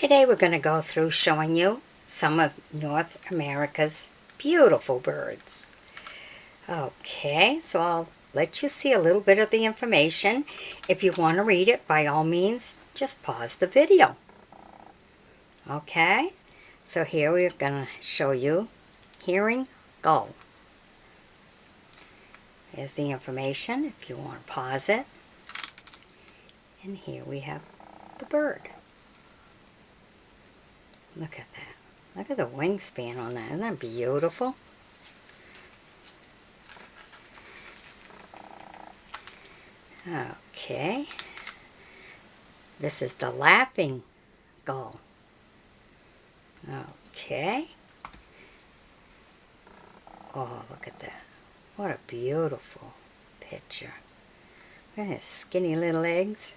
Today we're going to go through showing you some of North America's beautiful birds. Okay, so I'll let you see a little bit of the information. If you want to read it, by all means, just pause the video. Okay, so here we're going to show you herring gull. Here's the information if you want to pause it. And here we have the bird. Look at that. Look at the wingspan on that. Isn't that beautiful? Okay. This is the laughing gull. Okay. Oh, look at that. What a beautiful picture. Look at his skinny little legs.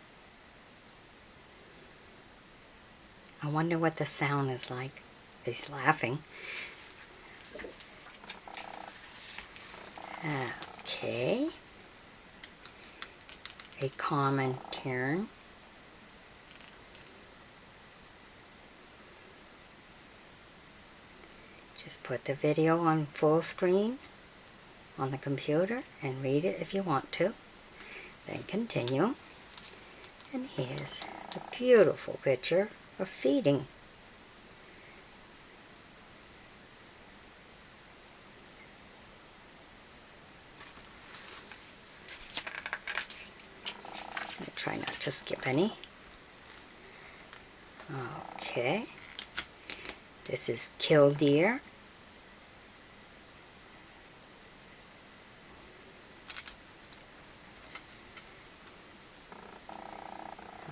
I wonder what the sound is like. He's laughing. Okay. A common tern. Just put the video on full screen on the computer and read it if you want to. Then continue. And here's a beautiful picture of feeding. I'll try not to skip any. Okay. This is killdeer.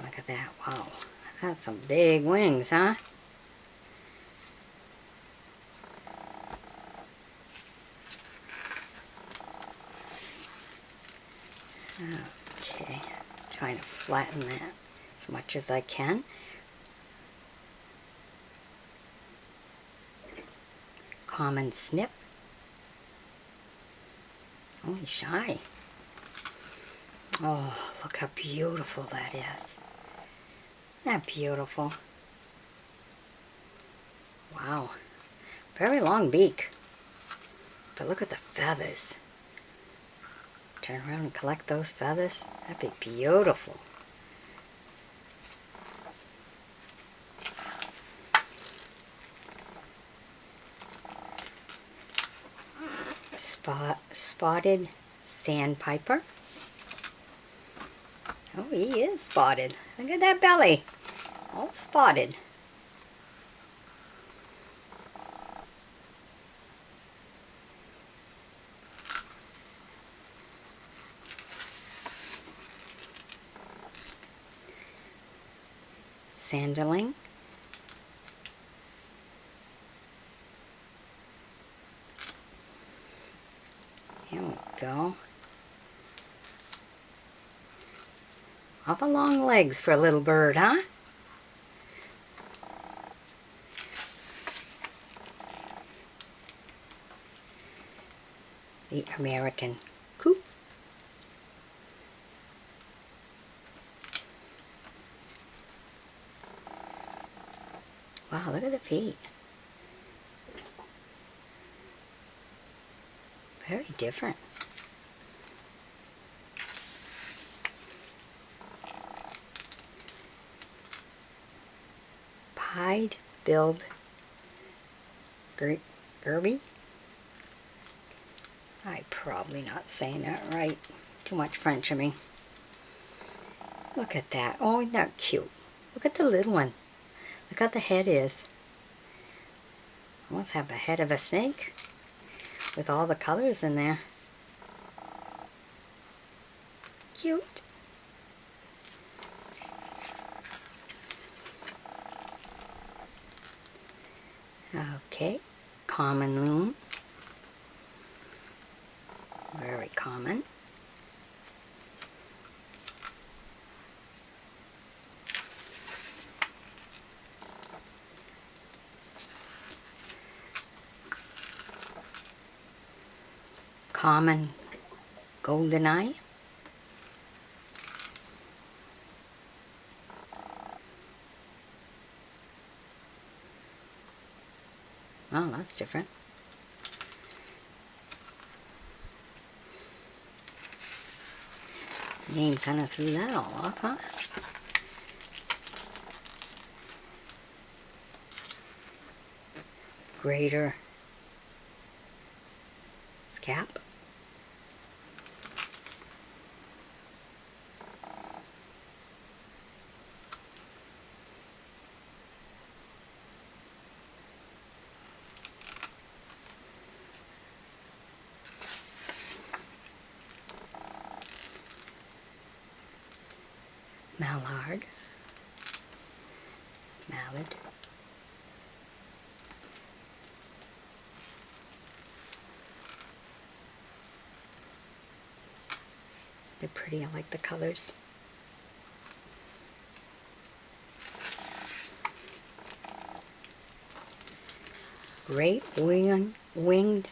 Look at that. Wow. That's some big wings, huh? Okay. Trying to flatten that as much as I can. Common snip. Oh, he's shy. Oh, look how beautiful that is. Isn't that beautiful? Wow. Very long beak. But look at the feathers. Turn around and collect those feathers. That'd be beautiful. Spotted sandpiper. Oh, he is spotted. Look at that belly. All spotted. Sanderling. Here we go. Awful long legs for a little bird, huh? The American coot. Wow, look at the feet. Very different. Pied-billed Gerby. I'm probably not saying that right. Too much French in me. Look at that. Oh, isn't that cute? Look at the little one. Look how the head is. Almost have the head of a snake with all the colors in there. Cute. Okay, common loon. Very common. Common goldeneye. Oh, that's different. Name kind of threw that all off, huh? Greater scap. Mallard. Mallard. They're pretty, I like the colors. Great winged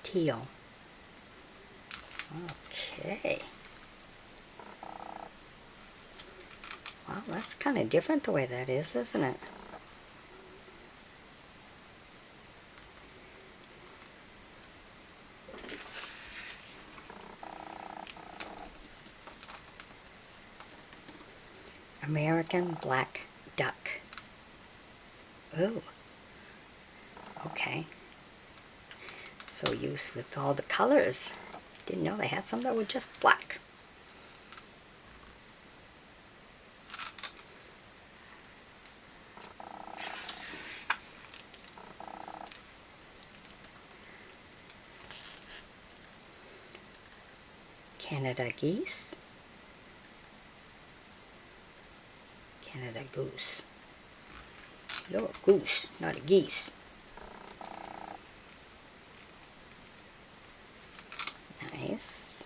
teal. Okay. Wow, that's kind of different the way that is, isn't it? American black duck. Ooh. Okay. So used with all the colors. Didn't know they had some that were just black. Canada geese. Canada goose. You're a goose, not a geese. Nice.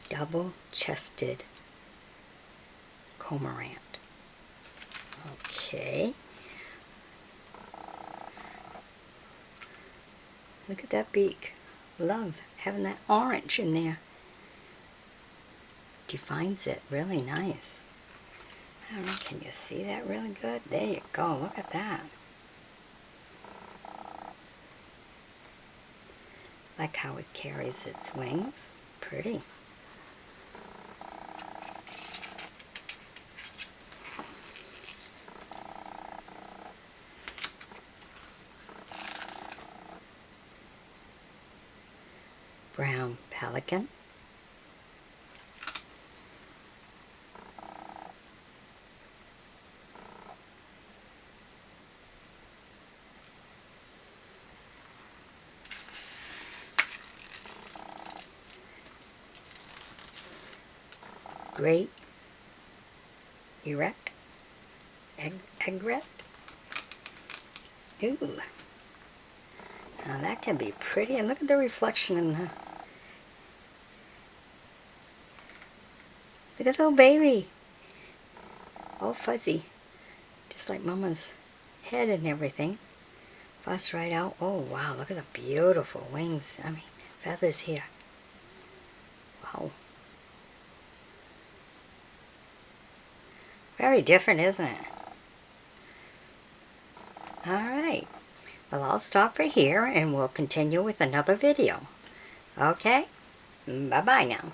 Double-chested cormorant. Okay. Look at that beak. Love having that orange in there. Defines it really nice. I don't know, can you see that really good? There you go, look at that. Like how it carries its wings. Pretty. Brown pelican. Great erect egret. Ooh. Now that can be pretty. And look at the reflection in the... Look at the little baby. All fuzzy. Just like Mama's head and everything. Fussed right out. Oh wow, look at the beautiful wings. I mean, feathers here. Wow. Very different, isn't it? Alright. Well, I'll stop right here and we'll continue with another video. Okay? Bye-bye now.